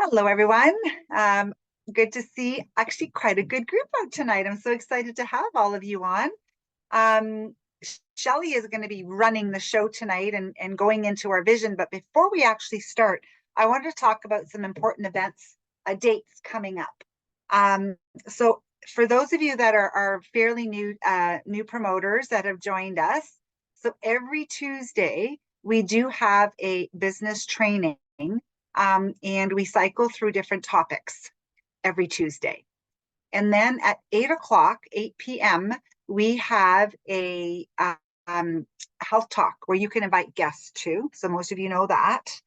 Hello, everyone. Um, Good to see actually quite a good group out tonight. I'm so excited to have all of you on. Um, Shelley is going to be running the show tonight and going into our vision. But before we actually start, I wanted to talk about some important events, dates coming up. Um, so for those of you that are fairly new promoters that have joined us, so every Tuesday we do have a business training, and we cycle through different topics every Tuesday. And then at 8 o'clock, 8 p.m., we have a health talk where you can invite guests too. So most of you know that.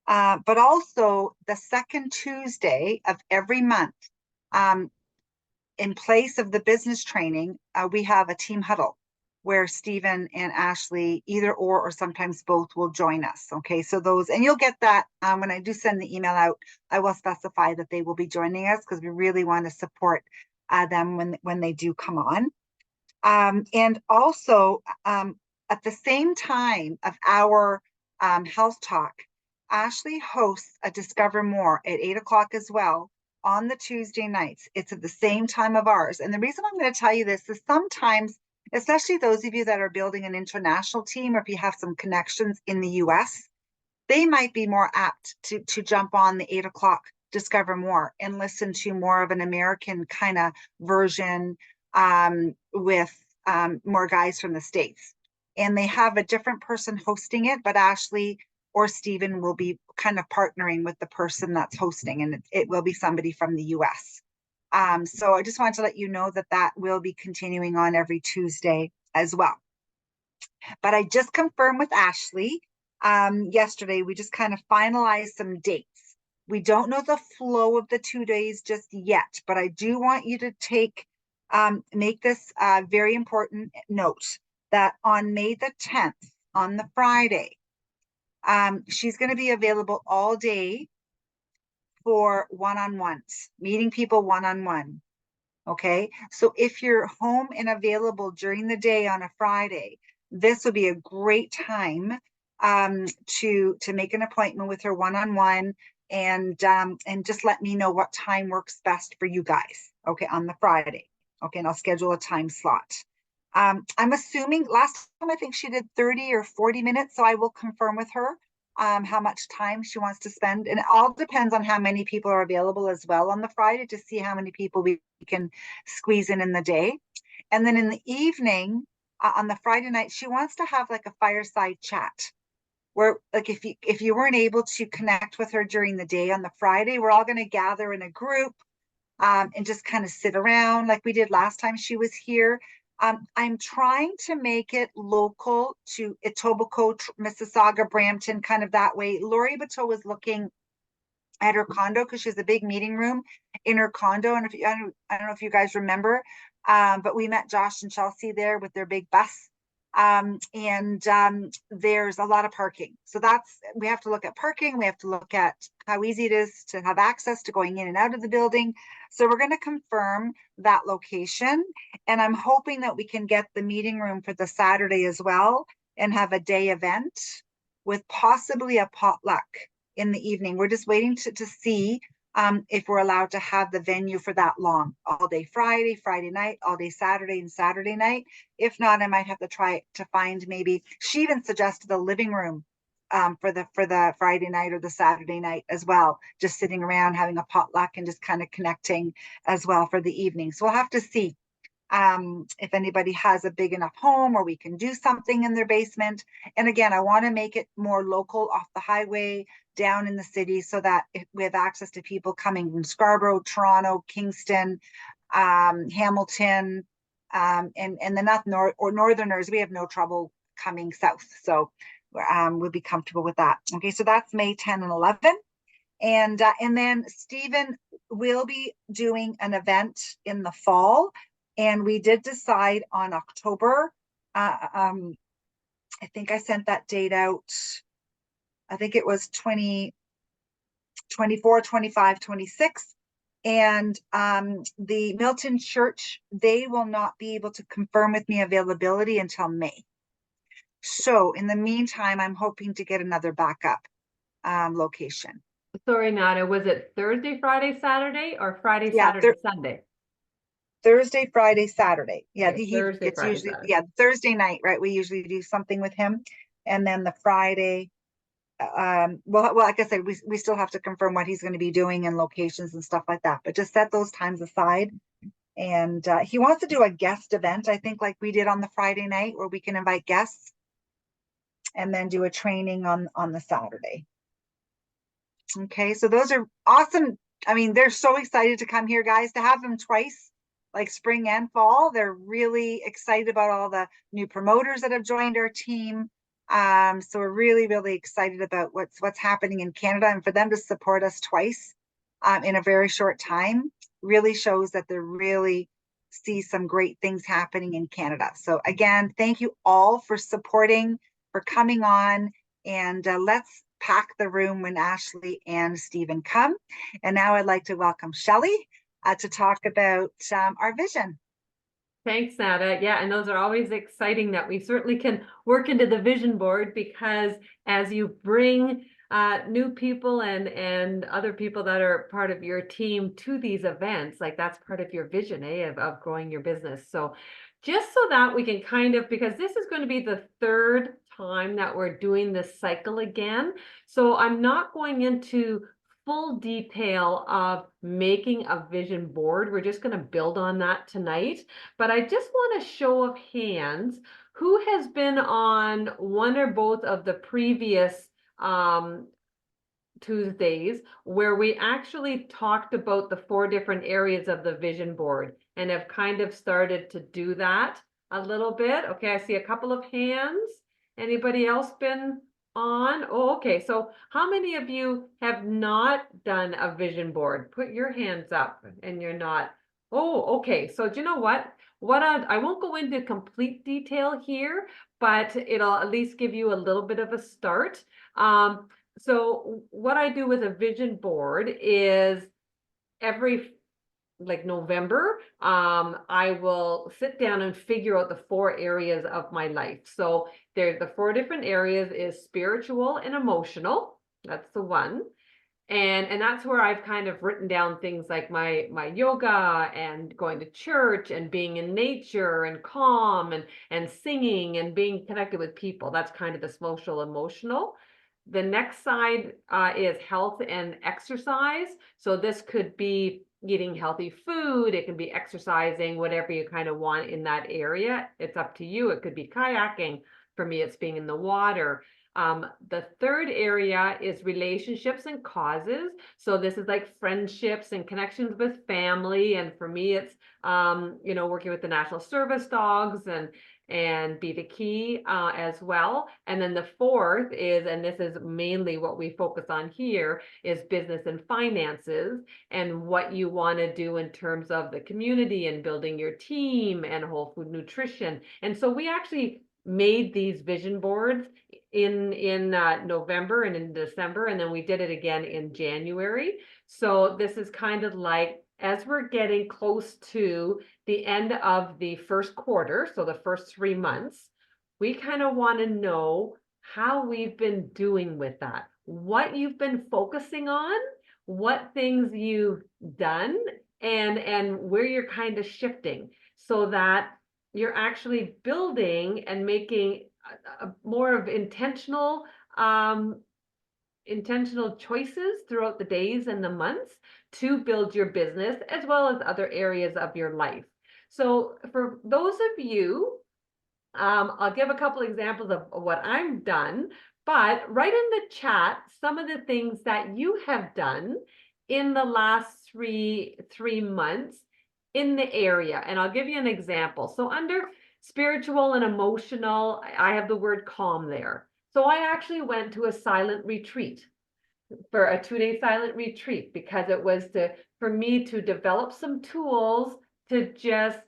But also the second Tuesday of every month, um, in place of the business training, we have a team huddle where Stephen and Ashley, either or sometimes both, will join us. Okay, so those, and you'll get that when I do send the email out. I will specify that they will be joining us because we really want to support them when they do come on. And also, at the same time of our health talk, Ashley hosts a Discover More at 8 o'clock as well on the Tuesday nights. It's at the same time of ours. And the reason I'm going to tell you this is sometimes, especially those of you that are building an international team, or if you have some connections in the US, they might be more apt to jump on the 8 o'clock Discover More and listen to more of an American kind of version, with more guys from the States. And they have a different person hosting it, but Ashley or Stephen will be kind of partnering with the person that's hosting, and it will be somebody from the US. So I just wanted to let you know that that will be continuing on every Tuesday as well. But I just confirmed with Ashley yesterday. We just kind of finalized some dates. We don't know the flow of the 2 days just yet, but I do want you to make this very important note that on May the 10th, on the Friday, she's going to be available all day for one-on-ones, meeting people one-on-one. Okay, so if you're home and available during the day on a Friday, this would be a great time to make an appointment with her one-on-one, and just let me know what time works best for you guys. Okay, on the Friday. Okay, and I'll schedule a time slot. I'm assuming last time I think she did 30 or 40 minutes, so I will confirm with her how much time she wants to spend. And it all depends on how many people are available as well on the Friday to see how many people we can squeeze in the day. And then in the evening, on the Friday night, she wants to have like a fireside chat where, like, if you weren't able to connect with her during the day on the Friday, we're all going to gather in a group, and just kind of sit around like we did last time she was here. I'm trying to make it local to Etobicoke, Mississauga, Brampton, kind of that way. Lori Bateau was looking at her condo because she has a big meeting room in her condo. And I don't know if you guys remember, but we met Josh and Chelsea there with their big bus. And there's a lot of parking. So we have to look at parking. We have to look at how easy it is to have access to going in and out of the building. So we're going to confirm that location. And I'm hoping that we can get the meeting room for the Saturday as well and have a day event with possibly a potluck in the evening. We're just waiting to see if we're allowed to have the venue for that long, all day Friday, Friday night, all day Saturday and Saturday night. If not, I might have to try to find, maybe she even suggested a living room for the Friday night or the Saturday night as well, just sitting around having a potluck and just kind of connecting as well for the evening. So we'll have to see if anybody has a big enough home or we can do something in their basement. And again, I want to make it more local, off the highway, down in the city, so that we have access to people coming from Scarborough, Toronto, Kingston, Hamilton, and the northerners. We have no trouble coming south, so we'll be comfortable with that. Okay, so that's May 10 and 11. And then Stephen will be doing an event in the fall. And we did decide on October. I think I sent that date out. I think it was 24, 25, 26. And the Milton Church, they will not be able to confirm with me availability until May. So in the meantime, I'm hoping to get another backup location. Sorry, Nada, was it Thursday, Friday, Saturday, or Friday, Yeah, Saturday, Sunday? Thursday, Friday, Saturday. Yeah, Okay, he Thursday, it's Friday, usually, Saturday. yeah, Thursday night, right? We usually do something with him. And then the Friday, well, like I said, we still have to confirm what he's going to be doing and locations and stuff like that. But just set those times aside. And he wants to do a guest event, I think, like we did on the Friday night, where we can invite guests and then do a training on the Saturday. Okay, so those are awesome. I mean, they're so excited to come here, guys, to have them twice, like spring and fall. They're really excited about all the new promoters that have joined our team. So we're really, really excited about what's happening in Canada, and for them to support us twice in a very short time really shows that they really see some great things happening in Canada. So again, thank you all for supporting, for coming on, and let's pack the room when Ashley and Stephen come. And now I'd like to welcome Shelley to talk about our vision. Thanks, Nada. Yeah, and those are always exciting that we certainly can work into the vision board because as you bring new people and other people that are part of your team to these events, like that's part of your vision, of growing your business. So just so that we can kind of, because this is going to be the third time that we're doing this cycle again. So I'm not going into full detail of making a vision board. We're just going to build on that tonight. But I just want a show of hands. Who has been on one or both of the previous Tuesdays where we actually talked about the 4 different areas of the vision board and have kind of started to do that a little bit? Okay, I see a couple of hands. Anybody else been on? Oh, okay. So how many of you have not done a vision board? Put your hands up and you're not. Oh, okay. So do you know what? I won't go into complete detail here, but it'll at least give you a little bit of a start. So what I do with a vision board is every like November, I will sit down and figure out the 4 areas of my life. So there's the 4 different areas is spiritual and emotional. That's the one. And that's where I've kind of written down things like my yoga and going to church and being in nature and calm and singing and being connected with people. That's kind of the social emotional. The next side is health and exercise. So this could be eating healthy food, it can be exercising, whatever you kind of want in that area. It's up to you. It could be kayaking. For me, it's being in the water. The third area is relationships and causes. So this is like friendships and connections with family. And for me, it's working with the National Service Dogs and Be the Key as well. And then the fourth is, and this is mainly what we focus on here, is business and finances and what you want to do in terms of the community and building your team and whole food nutrition. And so we actually made these vision boards in November and in December, and then we did it again in January. So this is kind of like as we're getting close to the end of the first quarter, so the first 3 months, we kind of want to know how we've been doing with that, what you've been focusing on, what things you've done, and where you're kind of shifting so that you're actually building and making more of intentional choices throughout the days and the months to build your business as well as other areas of your life. So for those of you, I'll give a couple examples of what I've done, but write in the chat some of the things that you have done in the last three months in the area. And I'll give you an example. So under spiritual and emotional, I have the word calm there. So I actually went to a silent retreat for a 2-day silent retreat because it was for me to develop some tools to just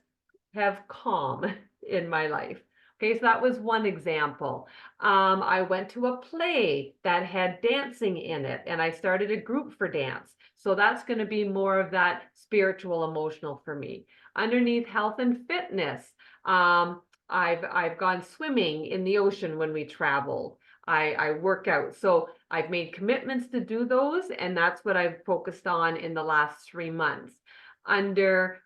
have calm in my life. Okay, so that was one example. I went to a play that had dancing in it, and I started a group for dance. So that's going to be more of that spiritual, emotional for me. Underneath health and fitness, I've gone swimming in the ocean when we travel. I work out. So I've made commitments to do those, and that's what I've focused on in the last 3 months. Under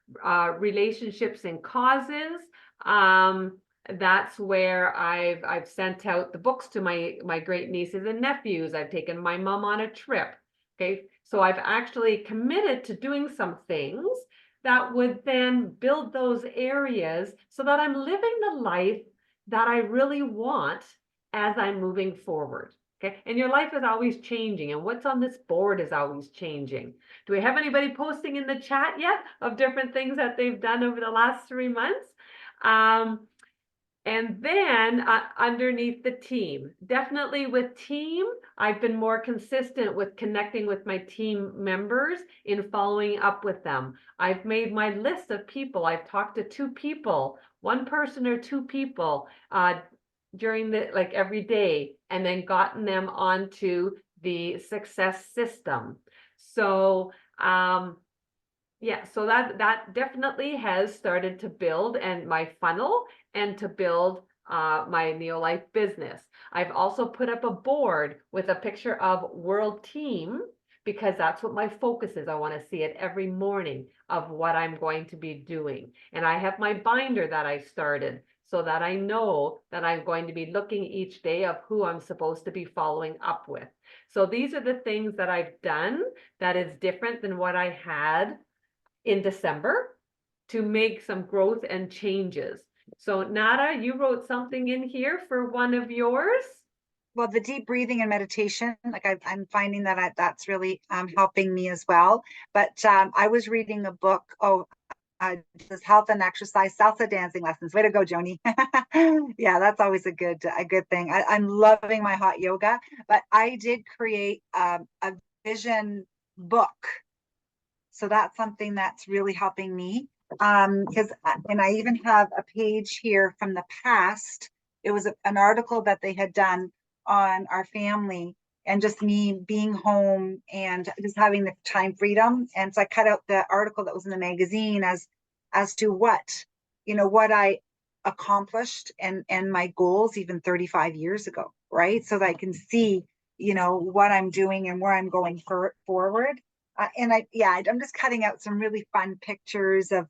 relationships and causes, that's where I've sent out the books to my great nieces and nephews. I've taken my mom on a trip. Okay, so I've actually committed to doing some things that would then build those areas so that I'm living the life that I really want as I'm moving forward. Okay, and your life is always changing, and what's on this board is always changing. Do we have anybody posting in the chat yet of different things that they've done over the last 3 months? And then underneath the team, definitely with team, I've been more consistent with connecting with my team members in following up with them. I've made my list of people. I've talked to 2 people, 1 person or 2 people during the like every day, and then gotten them onto the success system. So yeah, so that definitely has started to build and my funnel and to build my Neolife business. I've also put up a board with a picture of World Team because that's what my focus is. I want to see it every morning of what I'm going to be doing. And I have my binder that I started so that I know that I'm going to be looking each day of who I'm supposed to be following up with. So these are the things that I've done that is different than what I had in December to make some growth and changes. So Nada, you wrote something in here for one of yours. Well, the deep breathing and meditation, like I'm finding that that's really helping me as well. But I was reading a book. This health and exercise salsa dancing lessons. Way to go, Joni. Yeah, that's always a good thing. I'm loving my hot yoga, but I did create a vision book. So that's something that's really helping me. Because and I even have a page here from the past. It was an article that they had done on our family and just me being home and just having the time freedom. And so I cut out the article that was in the magazine as to what I accomplished and my goals even 35 years ago, right? So that I can see, what I'm doing and where I'm going forward. I'm just cutting out some really fun pictures of,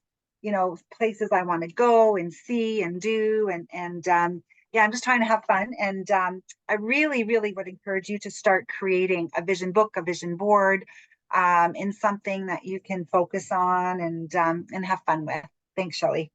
places I want to go and see and do. I'm just trying to have fun. And I really, really would encourage you to start creating a vision book, a vision board, in something that you can focus on and have fun with. Thanks, Shelley.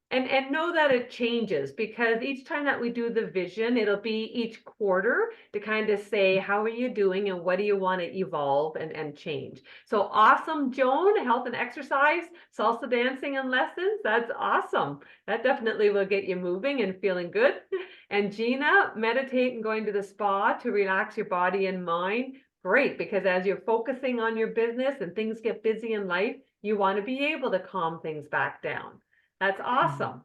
And know that it changes because each time that we do the vision, it'll be each quarter to kind of say, how are you doing and what do you want to evolve and change? So awesome, Joan, health and exercise, salsa dancing and lessons. That's awesome. That definitely will get you moving and feeling good. And Gina, meditate and going to the spa to relax your body and mind. Great, because as you're focusing on your business and things get busy in life, you want to be able to calm things back down. That's awesome.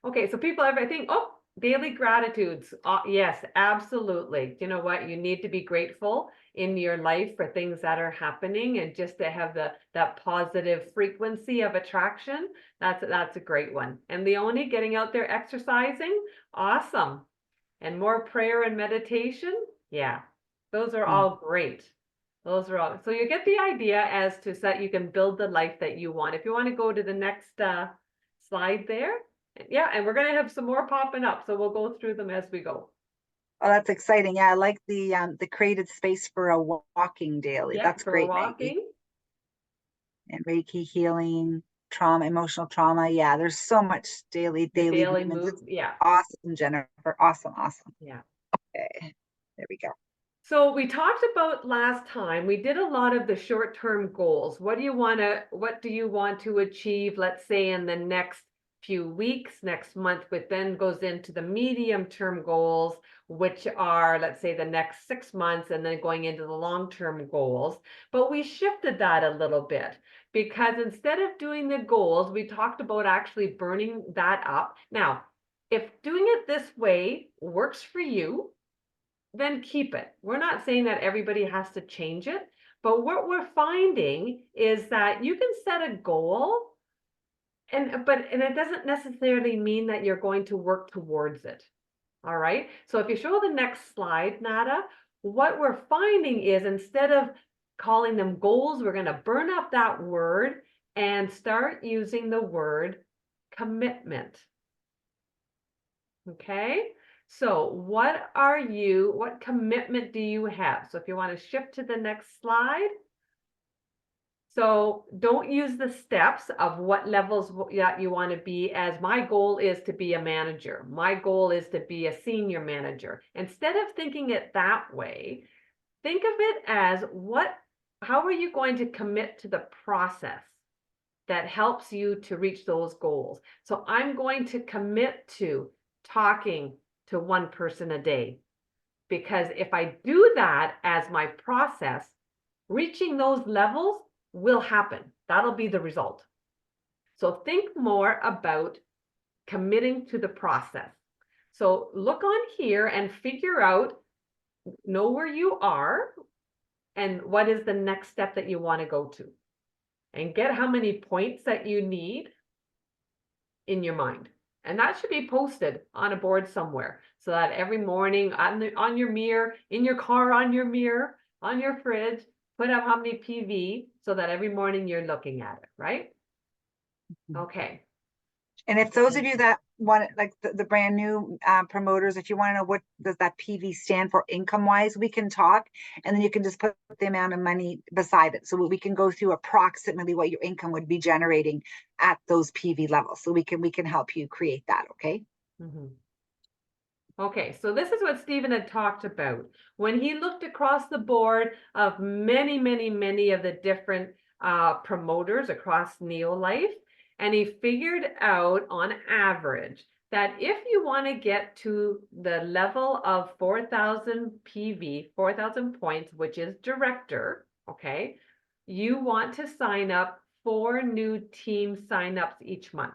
Okay, so people have, I think, daily gratitudes. Yes, absolutely. You know what? You need to be grateful in your life for things that are happening and just to have that positive frequency of attraction. That's a great one. And Leonie, getting out there exercising, awesome. And more prayer and meditation. Yeah, those are all great. Those are all. So you get the idea as to so that you can build the life that you want. If you want to go to the next slide there. Yeah, and we're going to have some more popping up. So we'll go through them as we go. Oh, that's exciting. Yeah, I like the created space for a walking daily. Yeah, that's for great, walking. Maggie. And Reiki healing, trauma, emotional trauma. Yeah, there's so much daily movements. Move. Yeah. Awesome, Jennifer. Awesome. Yeah. Okay, there we go. So we talked about last time, we did a lot of the short-term goals. What do you want to achieve, let's say in the next few weeks, next month, which then goes into the medium-term goals, which are, let's say, the next 6 months, and then going into the long-term goals. But we shifted that a little bit because instead of doing the goals, we talked about actually burning that up. Now, if doing it this way works for you, then keep it. We're not saying that everybody has to change it, but what we're finding is that you can set a goal and it doesn't necessarily mean that you're going to work towards it. All right. So if you show the next slide, Nada, what we're finding is instead of calling them goals, we're going to burn up that word and start using the word commitment. Okay, so what commitment do you have? So if you want to shift to the next slide. So don't use the steps of what levels that you want to be as my goal is to be a manager. My goal is to be a senior manager. Instead of thinking it that way, think of it as how are you going to commit to the process that helps you to reach those goals? So I'm going to commit to talking to one person a day, because if I do that as my process, reaching those levels will happen. That'll be the result. So think more about committing to the process. So look on here and figure out, know where you are and what is the next step that you want to go to, and get how many points that you need in your mind. And that should be posted on a board somewhere, so that every morning on your mirror, in your car, on your mirror, on your fridge, put up how many PV, so that every morning you're looking at it, right? Okay. And if those of you that want, like the brand new promoters, if you want to know what does that PV stand for income wise, we can talk, and then you can just put the amount of money beside it, so we can go through approximately what your income would be generating at those PV levels. So we can help you create that. Okay. Okay, so this is what Stephen had talked about when he looked across the board of many, many, many of the different promoters across Neolife, and he figured out on average that if you want to get to the level of 4,000 PV, 4,000 points, which is director, okay, you want to sign up 4 new team signups each month.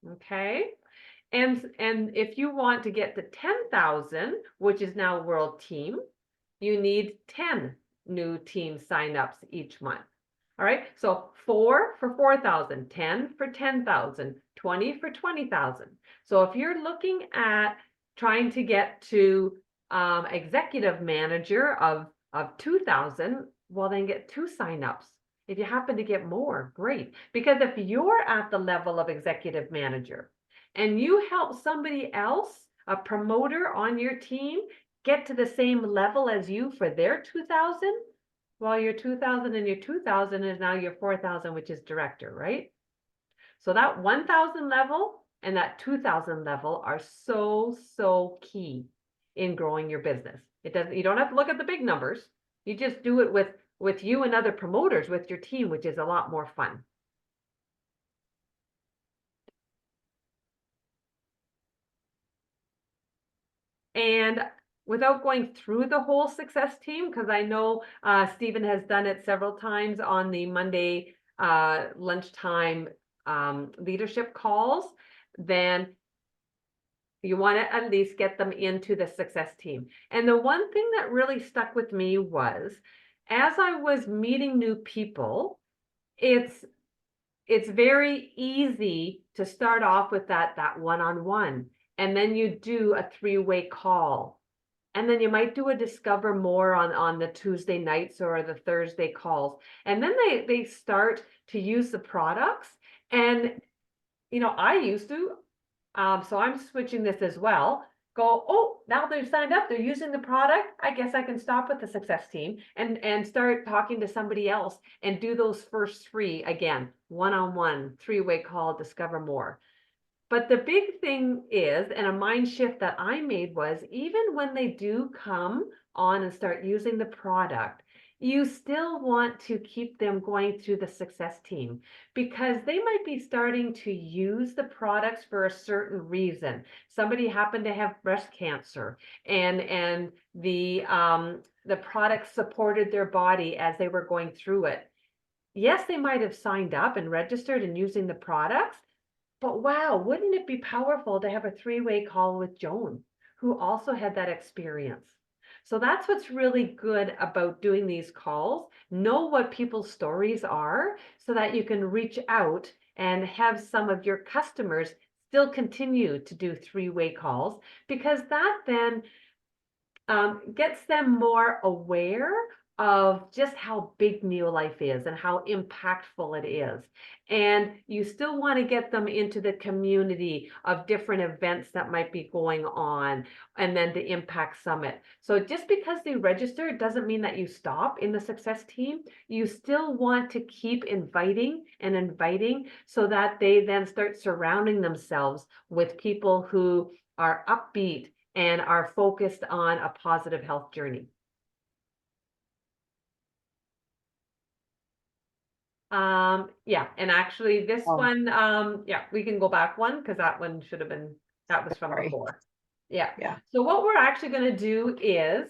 Okay. And if you want to get to 10,000, which is now world team, you need 10 new team signups each month. All right, so 4 for 4,000, 10 for 10,000, 20 for 20,000. So if you're looking at trying to get to executive manager of 2,000, well, then get 2 signups. If you happen to get more, great. Because if you're at the level of executive manager and you help somebody else, a promoter on your team, get to the same level as you for their 2,000, well, your 2,000 and your 2,000 is now your 4,000, which is director, right? So that 1,000 level and that 2,000 level are so key in growing your business. You don't have to look at the big numbers. You just do it with you and other promoters with your team, which is a lot more fun. And without going through the whole success team, because I know Stephen has done it several times on the Monday lunchtime leadership calls, then you want to at least get them into the success team. And the one thing that really stuck with me was, as I was meeting new people, it's very easy to start off with that one-on-one, and then you do a 3-way call, and then you might do a discover more on the Tuesday nights or the Thursday calls, and then they start to use the products. And I used to, so I'm switching this as well, go, oh, now they've signed up, they're using the product, I guess I can stop with the success team and start talking to somebody else and do those first 3 again, one-on-one, 3-way call, discover more. But the big thing is, and a mind shift that I made was, even when they do come on and start using the product, you still want to keep them going through the success team, because they might be starting to use the products for a certain reason. Somebody happened to have breast cancer, and the product supported their body as they were going through it. Yes, they might have signed up and registered and using the products, but wow, wouldn't it be powerful to have a 3-way call with Joan, who also had that experience? So that's what's really good about doing these calls. Know what people's stories are so that you can reach out and have some of your customers still continue to do 3-way calls, because that then gets them more aware of just how big Neolife is and how impactful it is. And you still want to get them into the community of different events that might be going on, and then the Impact Summit. So just because they register doesn't mean that you stop in the success team. You still want to keep inviting and inviting so that they then start surrounding themselves with people who are upbeat and are focused on a positive health journey. Yeah, and actually this Oh, one, yeah, we can go back one because that one should have been, that was from sorry. before. Yeah. Yeah. So what we're actually going to do is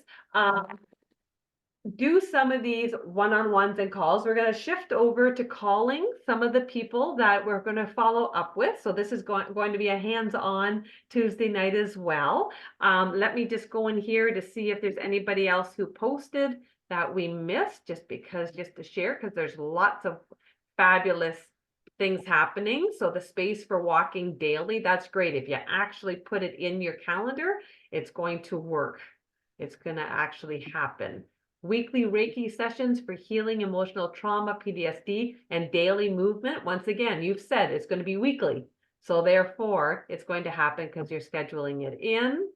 do some of these one-on-ones and calls. We're going to shift over to calling some of the people that we're going to follow up with. So this is going to be a hands-on Tuesday night as well. Let me just go in here to see if there's anybody else who posted that we missed, just to share, because there's lots of fabulous things happening. So the space for walking daily, that's great. If you actually put it in your calendar, it's going to work. It's going to actually happen. Weekly Reiki sessions for healing emotional trauma, PTSD, and daily movement. Once again, you've said it's going to be weekly. So therefore, it's going to happen because you're scheduling it in.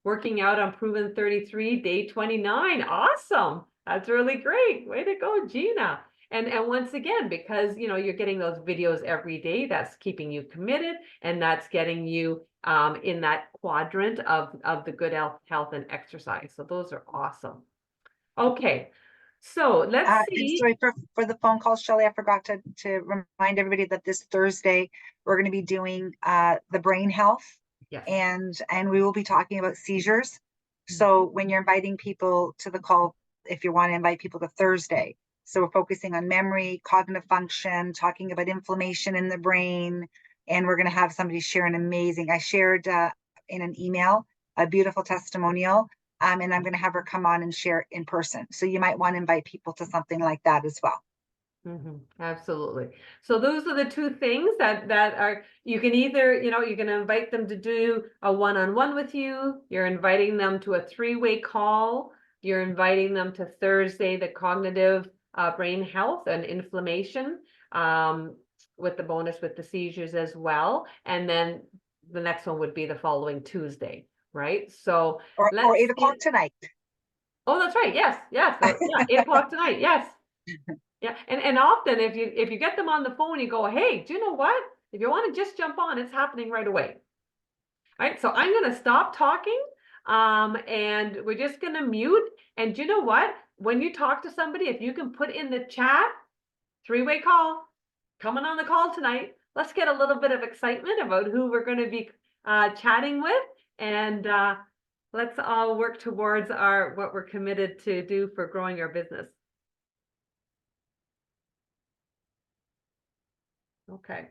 Working out on Proven 33, day 29. Awesome. That's really great. Way to go, Gina. And once again, because you're getting those videos every day, that's keeping you committed, and that's getting you in that quadrant of the good health and exercise. So those are awesome. Okay, so let's And see. sorry for the phone call, Shelley. I forgot to remind everybody that this Thursday we're going to be doing the brain health, Yes. and we will be talking about seizures. So when you're inviting people to the call, if you want to invite people to Thursday, so we're focusing on memory, cognitive function, talking about inflammation in the brain, and we're going to have somebody share an amazing. I shared in an email a beautiful testimonial, and I'm going to have her come on and share in person. So you might want to invite people to something like that as well. Absolutely. So those are the two things that are, you can either, you're going to invite them to do a one-on-one with you. You're inviting them to a three-way call. You're inviting them to Thursday, the cognitive brain health and inflammation, with the bonus with the seizures as well. And then the next one would be the following Tuesday, right? So Or let's 8 o'clock see. tonight. Oh, that's right. Yes, yes. So, yeah, 8 o'clock tonight. Yes. Yeah, and often if you get them on the phone, you go, hey, do you know what? If you want to just jump on, it's happening right away. All right, so I'm going to stop talking, and we're just going to mute. And do you know what? When you talk to somebody, if you can put in the chat, three-way call, coming on the call tonight. Let's get a little bit of excitement about who we're going to be chatting with, and let's all work towards what we're committed to do for growing our business. Okay.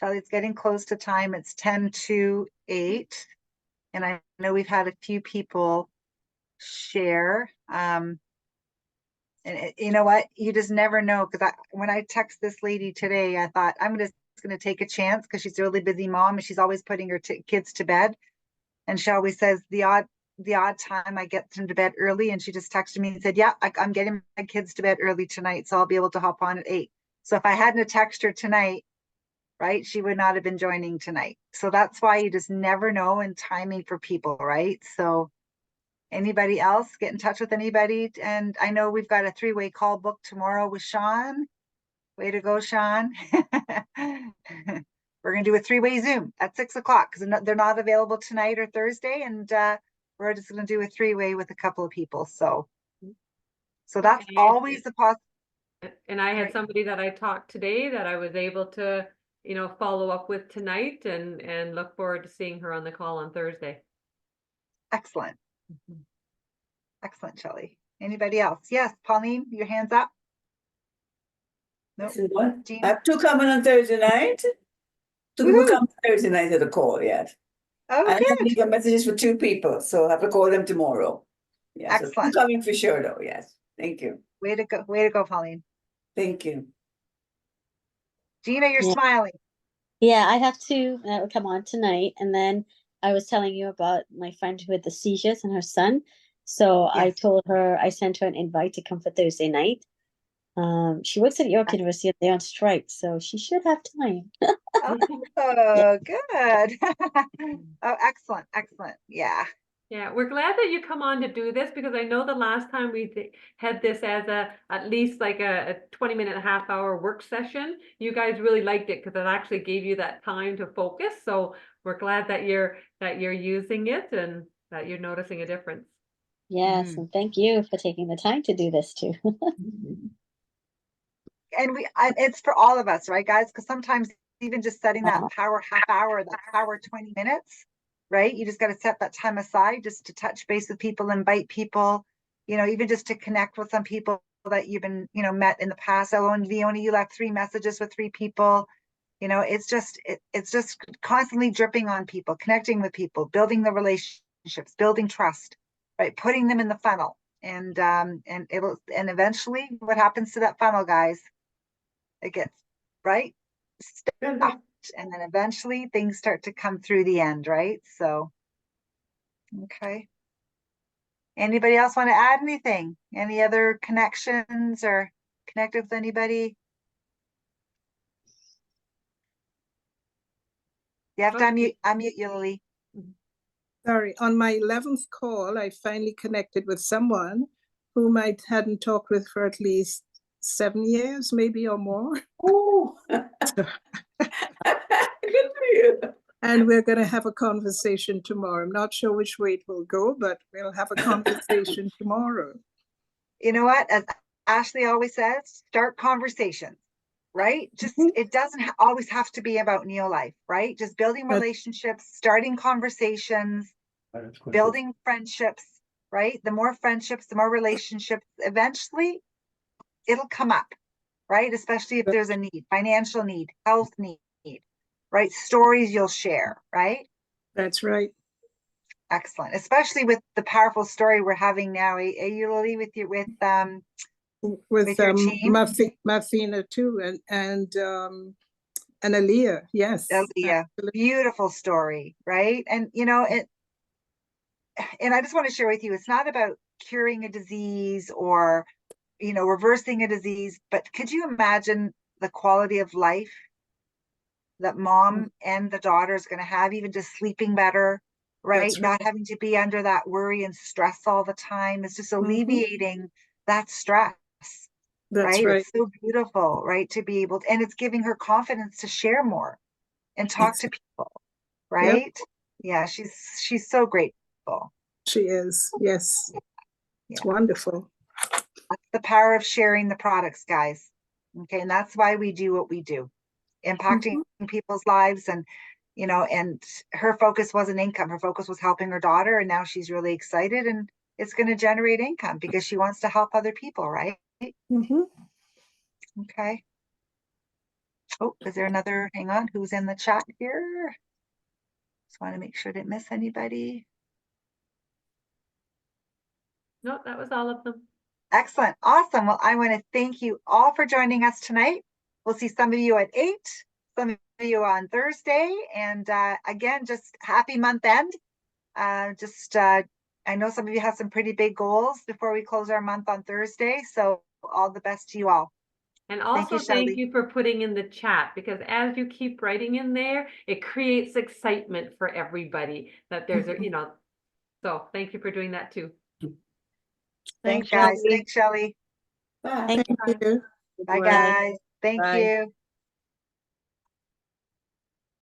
Shelley, it's getting close to time. It's 10 to 8. And I know we've had a few people share. And you know what? You just never know. Because when I text this lady today, I thought I'm just going to take a chance because she's a really busy mom and she's always putting her kids to bed. And she always says the odd time I get them to bed early. And she just texted me and said, "Yeah, I'm getting my kids to bed early tonight, so I'll be able to hop on at 8." So if I hadn't texted her tonight, right, she would not have been joining tonight. So that's why you just never know in timing for people, right? So anybody else get in touch with anybody? And I know we've got a 3-way call booked tomorrow with Sean. Way to go, Sean. We're going to do a 3-way Zoom at 6 o'clock because they're not available tonight or Thursday. And we're just going to do a 3-way with a couple of people. So that's Okay. always the possibility. And I had somebody that I talked today that I was able to, follow up with tonight and look forward to seeing her on the call on Thursday. Excellent. Excellent, Shelley. Anybody else? Yes, Pauline, your hands up. Nope. I have 2 coming on Thursday night. 2 people come Thursday night to the call, yes. Oh, I have good. leave messages for 2 people, so I have to call them tomorrow. Yeah, Excellent. So coming for sure, though. Yes, thank you. Way to go, Pauline. Thank you. Gina, you're smiling. Yeah, I have to come on tonight, and then I was telling you about my friend who had the seizures and her son. So I told her, I sent her an invite to come for Thursday night. She works at York University and they're on strike, so she should have time. Oh, good. Oh, excellent. Yeah. Yeah, we're glad that you come on to do this because I know the last time we had this as at least like a 20-minute, half-hour work session, you guys really liked it because it actually gave you that time to focus. So we're glad that you're using it and that you're noticing a difference. Yes, and thank you for taking the time to do this too. And it's for all of us, right, guys? Because sometimes even just setting that power half hour, that power 20 minutes, right? You just got to set that time aside just to touch base with people, invite people, even just to connect with some people that you've been, met in the past. Alone, Leonie, you left 3 messages with 3 people. It's just constantly dripping on people, connecting with people, building the relationships, building trust, right? Putting them in the funnel. And eventually what happens to that funnel, guys? It gets right stuffed, and then eventually things start to come through the end, right? So, okay. Anybody else want to add anything? Any other connections or connected with anybody? You have to unmute you, Lily. Sorry, on my 11th call, I finally connected with someone whom I hadn't talked with for at least 7 years, maybe or more. Oh, good for you. And we're going to have a conversation tomorrow. I'm not sure which way it will go, but we'll have a conversation tomorrow. You know what? As Ashley always says, start conversations, right? Just it doesn't always have to be about neo-life, right? Just building relationships, starting conversations, building friendships, right? The more friendships, the more relationships, eventually it'll come up, right? Especially if there's a need, financial need, health need, right? Stories you'll share, right? That's right. Excellent. Especially with the powerful story we're having now. Are you, Lily, with your team? Martina too, and Aaliyah, yes. Aaliyah, beautiful story, right? And and I just want to share with you, it's not about curing a disease or reversing a disease, but could you imagine the quality of life that mom and the daughter is going to have, even just sleeping better, right? Not having to be under that worry and stress all the time. It's just alleviating that stress. That's right. It's so beautiful, right? To be able to, and it's giving her confidence to share more and talk to people, right? Yep. Yeah, she's so grateful. She is, yes. It's wonderful. That's the power of sharing the products, guys. Okay, and that's why we do what we do, impacting people's lives. And and her focus wasn't income. Her focus was helping her daughter, and now she's really excited, and it's going to generate income because she wants to help other people, right? Okay. Oh, is there another? Hang on, who's in the chat here? Just want to make sure I didn't miss anybody. No, that was all of them. Excellent. Awesome. Well, I want to thank you all for joining us tonight. We'll see some of you at 8, some of you on Thursday. And again, just happy month end. I know some of you have some pretty big goals before we close our month on Thursday. So all the best to you all. And also Shelley. thank you for putting in the chat, because as you keep writing in there, it creates excitement for everybody that there's a, so thank you for doing that too. Thanks, guys. Shelley. Thanks, Shelley. Bye. Thank Thank you. Bye, Bye. guys. Thank Bye. you.